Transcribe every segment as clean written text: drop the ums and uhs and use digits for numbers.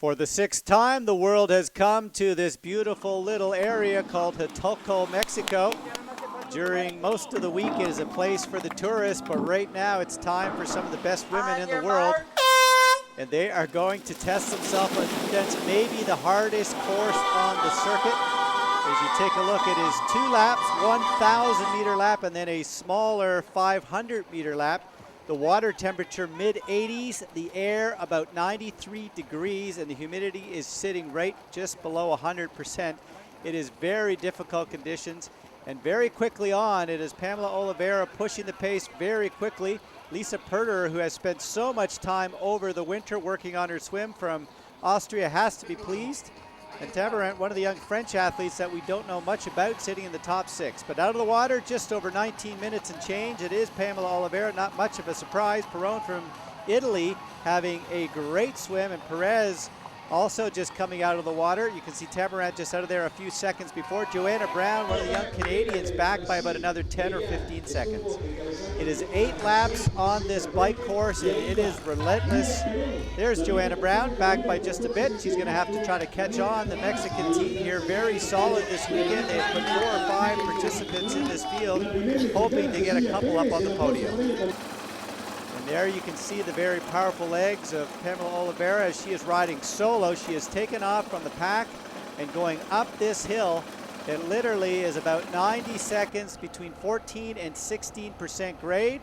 For the sixth time, the world has come to this beautiful little area called Huatulco, Mexico. During most of the week, it is a place for the tourists, but right now it's time for some of the best women in the world. And they are going to test themselves against maybe the hardest course on the circuit. As you take a look, it is 2 laps, 1,000-meter lap, and then a smaller 500-meter lap. The water temperature mid-80s, the air about 93 degrees, and the humidity is sitting right just below 100%. It is very difficult conditions, and very quickly on, it is Pamela Oliveira pushing the pace very quickly. Lisa Perderer, who has spent so much time over the winter working on her swim from Austria, has to be pleased. And Tabarant, one of the young French athletes that we don't know much about, sitting in the top 6. But out of the water, just over 19 minutes and change. It is Pamela Oliveira, not much of a surprise. Perrone from Italy having a great swim, and Perez also just coming out of the water. You can see Tabarant just out of there a few seconds before. Joanna Brown, one of the young Canadians, back by about another 10 or 15 seconds. It is 8 laps on this bike course, and it is relentless. There's Joanna Brown, back by just a bit. She's going to have to try to catch on. The Mexican team here, very solid this weekend. They have put 4 or 5 participants in this field, hoping to get a couple up on the podium. And there you can see the very powerful legs of Pamela Oliveira as she is riding solo. She has taken off from the pack and going up this hill. It literally is about 90 seconds between 14 and 16% grade.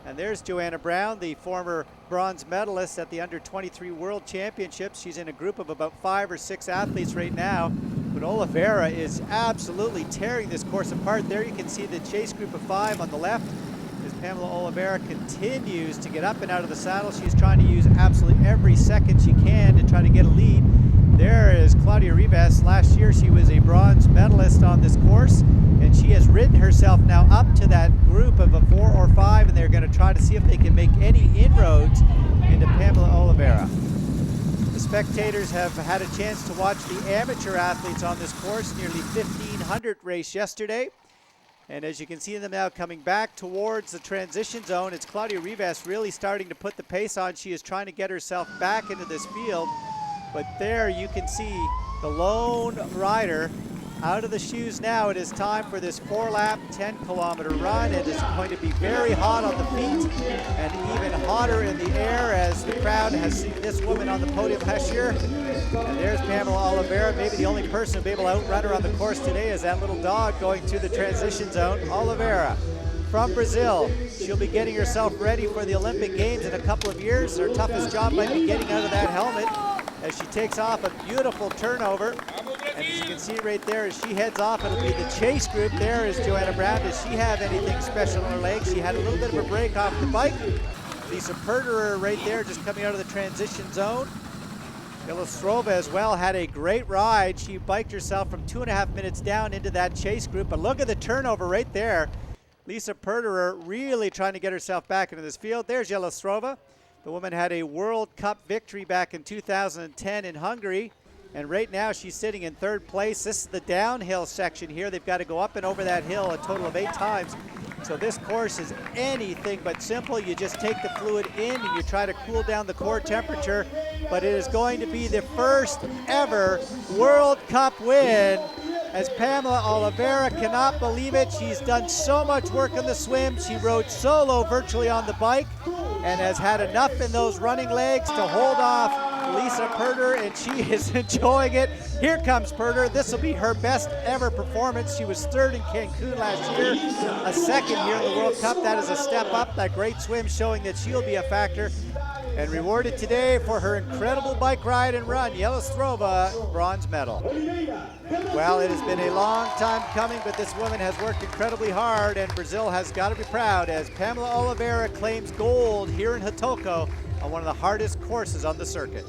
And there's Joanna Brown, the former bronze medalist at the Under-23 World Championships. She's in a group of about 5 or 6 athletes right now. But Oliveira is absolutely tearing this course apart. There you can see the chase group of 5 on the left. As Pamela Oliveira continues to get up and out of the saddle, she's trying to use absolutely every second she can to try to get a lead. There is Claudia Rivas. Last year she was a bronze medalist on this course, and she has ridden herself now up to that group of a 4 or 5, and they're going to try to see if they can make any inroads into Pamela Oliveira. The spectators have had a chance to watch the amateur athletes on this course, nearly 1,500 race yesterday. And as you can see them now coming back towards the transition zone, it's Claudia Rivas really starting to put the pace on. She is trying to get herself back into this field. But there you can see the lone rider out of the shoes now. It is time for this 4-lap, 10-kilometer run. It is going to be very hot on the feet and even hotter in the air, as the crowd has seen this woman on the podium last year. And there's Pamela Oliveira. Maybe the only person who'll be able to outrun her on the course today is that little dog going through the transition zone. Oliveira from Brazil. She'll be getting herself ready for the Olympic Games in a couple of years. Her toughest job might be getting out of that helmet as she takes off a beautiful turnover. And as you can see right there, as she heads off, it'll be the chase group. There is Joanna Brown. Does she have anything special on her legs? She had a little bit of a break off the bike. Lisa Perderer right there, just coming out of the transition zone. Yelistrova as well had a great ride. She biked herself from 2.5 minutes down into that chase group. But look at the turnover right there. Lisa Perderer really trying to get herself back into this field. There's Yelistrova. The woman had a World Cup victory back in 2010 in Hungary. And right now she's sitting in 3rd place. This is the downhill section here. They've got to go up and over that hill a total of 8 times. So this course is anything but simple. You just take the fluid in and you try to cool down the core temperature. But it is going to be the first ever World Cup win, as Pamela Oliveira cannot believe it. She's done so much work on the swim. She rode solo virtually on the bike and has had enough in those running legs to hold off Lisa Perderer, and she is enjoying it. Here comes Perderer. This will be her best ever performance. She was 3rd in Cancun last year, a 2nd here in the World Cup. That is a step up. That great swim showing that she'll be a factor. And rewarded today for her incredible bike ride and run, Yelistrova, bronze medal. Well, it has been a long time coming, but this woman has worked incredibly hard, and Brazil has got to be proud as Pamela Oliveira claims gold here in Huatulco on one of the hardest courses on the circuit.